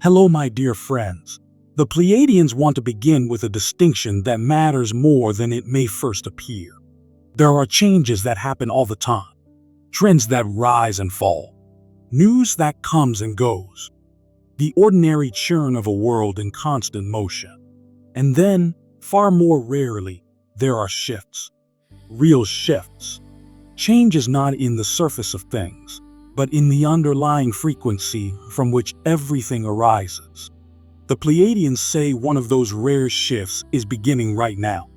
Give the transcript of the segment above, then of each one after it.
Hello, my dear friends. The Pleiadians want to begin with a distinction that matters more than it may first appear. There are changes that happen all the time, trends that rise and fall, news that comes and goes, the ordinary churn of a world in constant motion. And then, far more rarely, there are shifts, real shifts. Change is not in the surface of things, but in the underlying frequency from which everything arises. The Pleiadians say one of those rare shifts is beginning right now,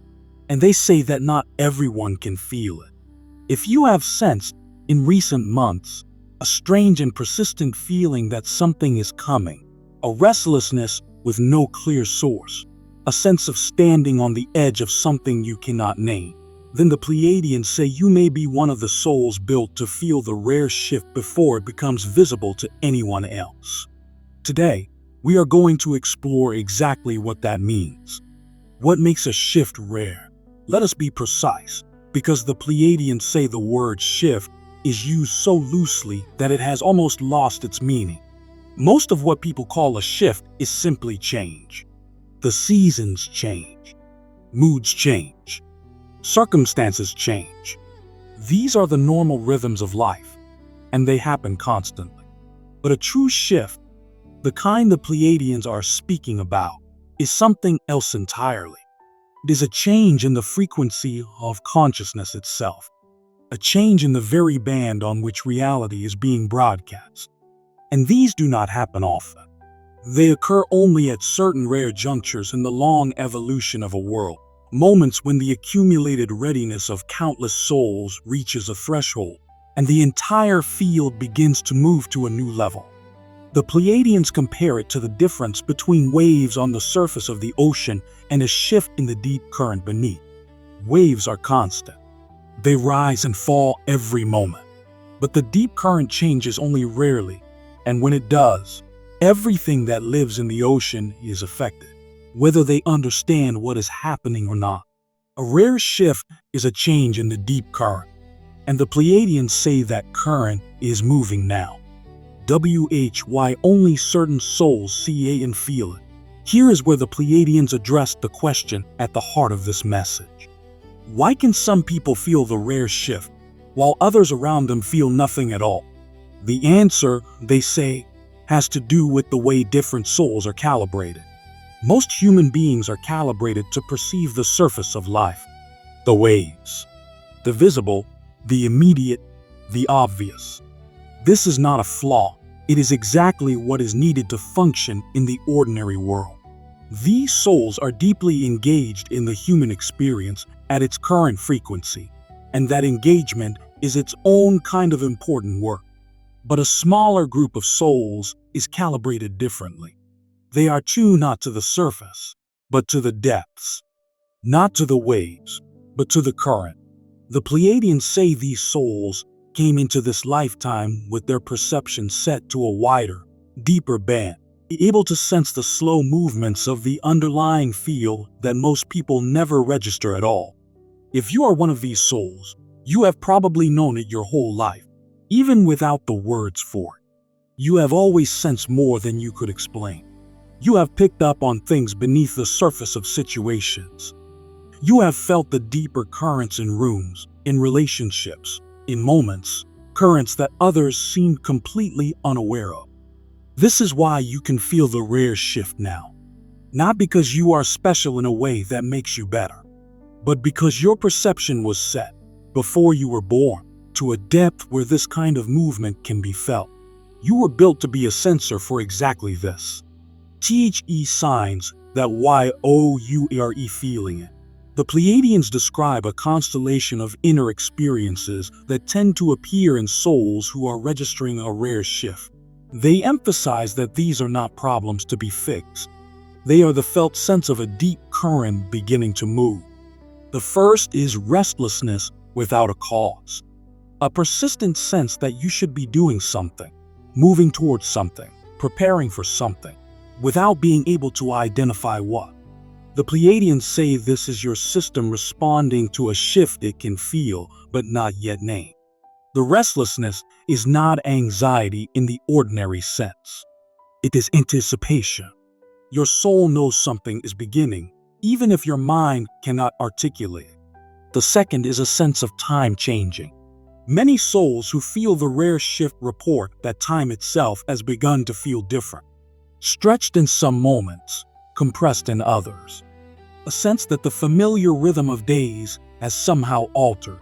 and they say that not everyone can feel it. If you have sensed, in recent months, a strange and persistent feeling that something is coming, a restlessness with no clear source, a sense of standing on the edge of something you cannot name, then the Pleiadians say you may be one of the souls built to feel the rare shift before it becomes visible to anyone else. Today, we are going to explore exactly what that means. What makes a shift rare? Let us be precise, because the Pleiadians say the word shift is used so loosely that it has almost lost its meaning. Most of what people call a shift is simply change. The seasons change. Moods change. Circumstances change. These are the normal rhythms of life, and they happen constantly. But a true shift, the kind the Pleiadians are speaking about, is something else entirely. It is a change in the frequency of consciousness itself, a change in the very band on which reality is being broadcast. And these do not happen often. They occur only at certain rare junctures in the long evolution of a world. Moments when the accumulated readiness of countless souls reaches a threshold, and the entire field begins to move to a new level. The Pleiadians compare it to the difference between waves on the surface of the ocean and a shift in the deep current beneath. Waves are constant. They rise and fall every moment. But the deep current changes only rarely, and when it does, everything that lives in the ocean is affected, whether they understand what is happening or not. A rare shift is a change in the deep current, and the Pleiadians say that current is moving now. Why only certain souls see it and feel it. Here is where the Pleiadians address the question at the heart of this message. Why can some people feel the rare shift, while others around them feel nothing at all? The answer, they say, has to do with the way different souls are calibrated. Most human beings are calibrated to perceive the surface of life, the waves, the visible, the immediate, the obvious. This is not a flaw. It is exactly what is needed to function in the ordinary world. These souls are deeply engaged in the human experience at its current frequency, and that engagement is its own kind of important work. But a smaller group of souls is calibrated differently. They are tuned not to the surface, but to the depths. Not to the waves, but to the current. The Pleiadians say these souls came into this lifetime with their perception set to a wider, deeper band, able to sense the slow movements of the underlying field that most people never register at all. If you are one of these souls, you have probably known it your whole life, even without the words for it. You have always sensed more than you could explain. You have picked up on things beneath the surface of situations. You have felt the deeper currents in rooms, in relationships, in moments, currents that others seemed completely unaware of. This is why you can feel the rare shift now. Not because you are special in a way that makes you better, but because your perception was set, before you were born, to a depth where this kind of movement can be felt. You were built to be a sensor for exactly this. The signs that you're feeling it. The Pleiadians describe a constellation of inner experiences that tend to appear in souls who are registering a rare shift. They emphasize that these are not problems to be fixed. They are the felt sense of a deep current beginning to move. The first is restlessness without a cause. A persistent sense that you should be doing something, moving towards something, preparing for something, without being able to identify what. The Pleiadians say this is your system responding to a shift it can feel, but not yet name. The restlessness is not anxiety in the ordinary sense. It is anticipation. Your soul knows something is beginning, even if your mind cannot articulate it. The second is a sense of time changing. Many souls who feel the rare shift report that time itself has begun to feel different. Stretched in some moments, compressed in others. A sense that the familiar rhythm of days has somehow altered.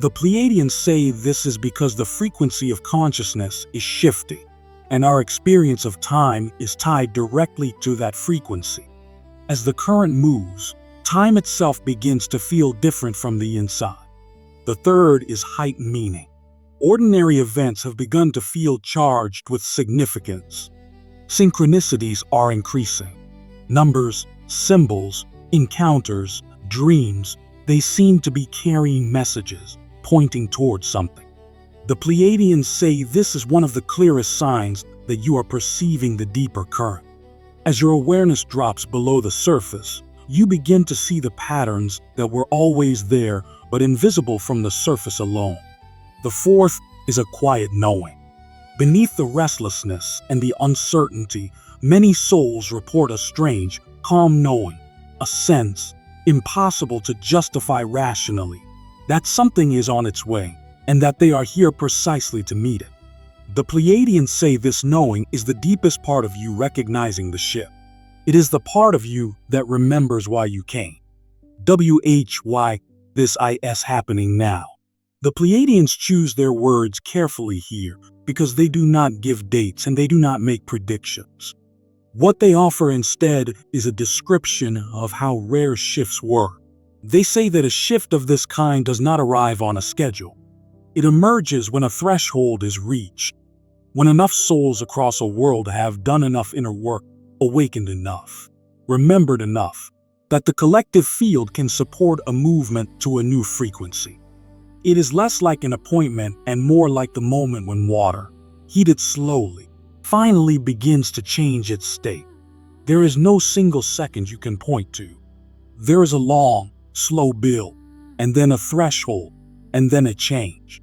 The Pleiadians say this is because the frequency of consciousness is shifting, and our experience of time is tied directly to that frequency. As the current moves, time itself begins to feel different from the inside. The third is heightened meaning. Ordinary events have begun to feel charged with significance. Synchronicities are increasing. Numbers, symbols, encounters, dreams, they seem to be carrying messages, pointing towards something. The Pleiadians say this is one of the clearest signs that you are perceiving the deeper current. As your awareness drops below the surface, you begin to see the patterns that were always there but invisible from the surface alone. The fourth is a quiet knowing. Beneath the restlessness and the uncertainty, many souls report a strange, calm knowing, a sense, impossible to justify rationally, that something is on its way, and that they are here precisely to meet it. The Pleiadians say this knowing is the deepest part of you recognizing the shift. It is the part of you that remembers why you came. Why this is happening now. The Pleiadians choose their words carefully here because they do not give dates and they do not make predictions. What they offer instead is a description of how rare shifts work. They say that a shift of this kind does not arrive on a schedule. It emerges when a threshold is reached, when enough souls across a world have done enough inner work, awakened enough, remembered enough, that the collective field can support a movement to a new frequency. It is less like an appointment and more like the moment when water, heated slowly, finally begins to change its state. There is no single second you can point to. There is a long, slow build, and then a threshold, and then a change.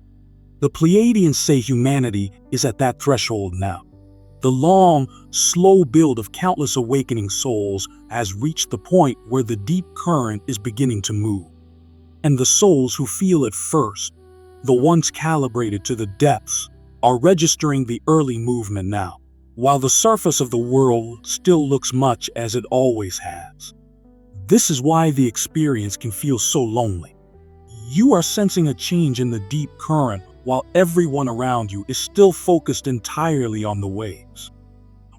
The Pleiadians say humanity is at that threshold now. The long, slow build of countless awakening souls has reached the point where the deep current is beginning to move. And the souls who feel it first, the ones calibrated to the depths, are registering the early movement now, while the surface of the world still looks much as it always has. This is why the experience can feel so lonely. You are sensing a change in the deep current while everyone around you is still focused entirely on the waves.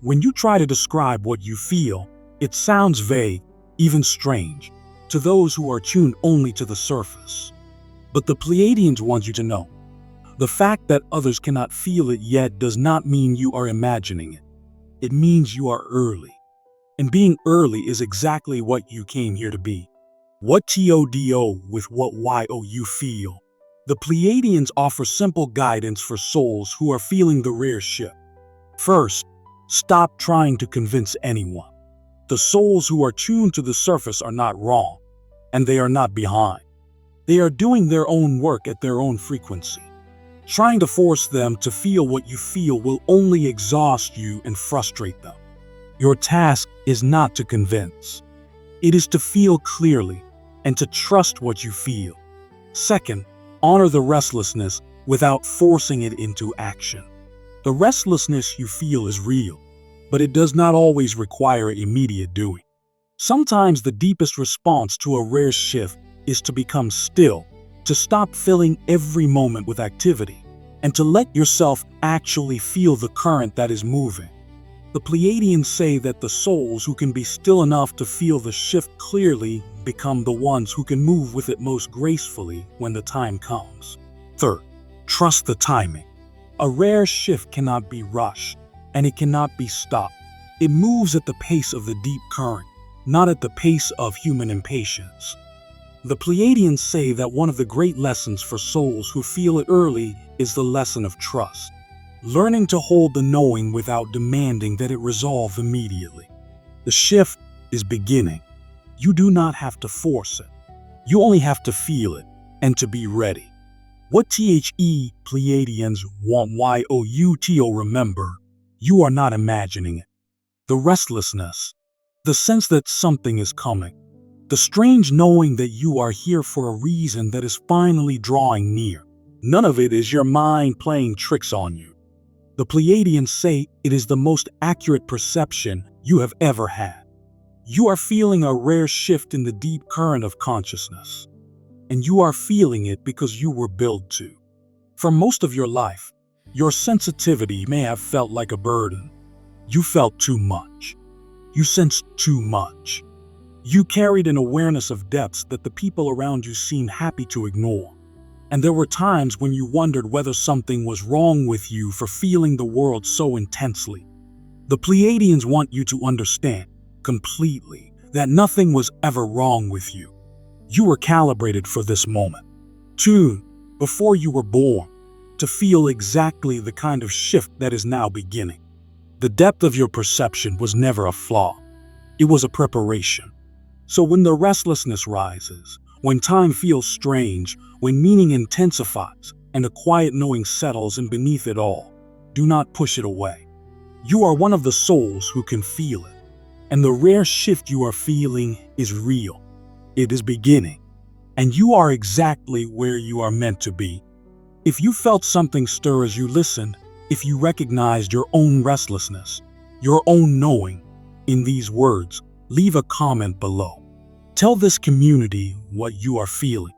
When you try to describe what you feel, it sounds vague, even strange, to those who are tuned only to the surface. But the Pleiadians want you to know, the fact that others cannot feel it yet does not mean you are imagining it. It means you are early. And being early is exactly what you came here to be. What TODO with what YO you feel. The Pleiadians offer simple guidance for souls who are feeling the rare shift. First, stop trying to convince anyone. The souls who are tuned to the surface are not wrong, and they are not behind. They are doing their own work at their own frequency. Trying to force them to feel what you feel will only exhaust you and frustrate them. Your task is not to convince. It is to feel clearly and to trust what you feel. Second, honor the restlessness without forcing it into action. The restlessness you feel is real, but it does not always require immediate doing. Sometimes the deepest response to a rare shift is to become still, to stop filling every moment with activity, and to let yourself actually feel the current that is moving. The Pleiadians say that the souls who can be still enough to feel the shift clearly become the ones who can move with it most gracefully when the time comes. Third, trust the timing. A rare shift cannot be rushed, and it cannot be stopped. It moves at the pace of the deep current, not at the pace of human impatience. The Pleiadians say that one of the great lessons for souls who feel it early is the lesson of trust. Learning to hold the knowing without demanding that it resolve immediately. The shift is beginning. You do not have to force it. You only have to feel it and to be ready. What Pleiadians want YOUTO remember, you are not imagining it. The restlessness, the sense that something is coming, the strange knowing that you are here for a reason that is finally drawing near. None of it is your mind playing tricks on you. The Pleiadians say it is the most accurate perception you have ever had. You are feeling a rare shift in the deep current of consciousness, and you are feeling it because you were built to. For most of your life, your sensitivity may have felt like a burden. You felt too much. You sensed too much. You carried an awareness of depths that the people around you seemed happy to ignore. And there were times when you wondered whether something was wrong with you for feeling the world so intensely. The Pleiadians want you to understand completely that nothing was ever wrong with you. You were calibrated for this moment, tuned before you were born, to feel exactly the kind of shift that is now beginning. The depth of your perception was never a flaw. It was a preparation. So when the restlessness rises, when time feels strange, when meaning intensifies, and a quiet knowing settles in beneath it all, do not push it away. You are one of the souls who can feel it. And the rare shift you are feeling is real. It is beginning. And you are exactly where you are meant to be. If you felt something stir as you listened, if you recognized your own restlessness, your own knowing, in these words, leave a comment below. Tell this community what you are feeling,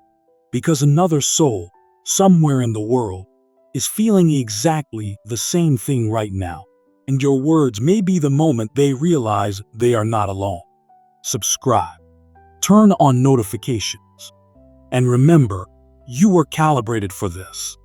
because another soul, somewhere in the world, is feeling exactly the same thing right now, and your words may be the moment they realize they are not alone. Subscribe, turn on notifications, and remember, you were calibrated for this.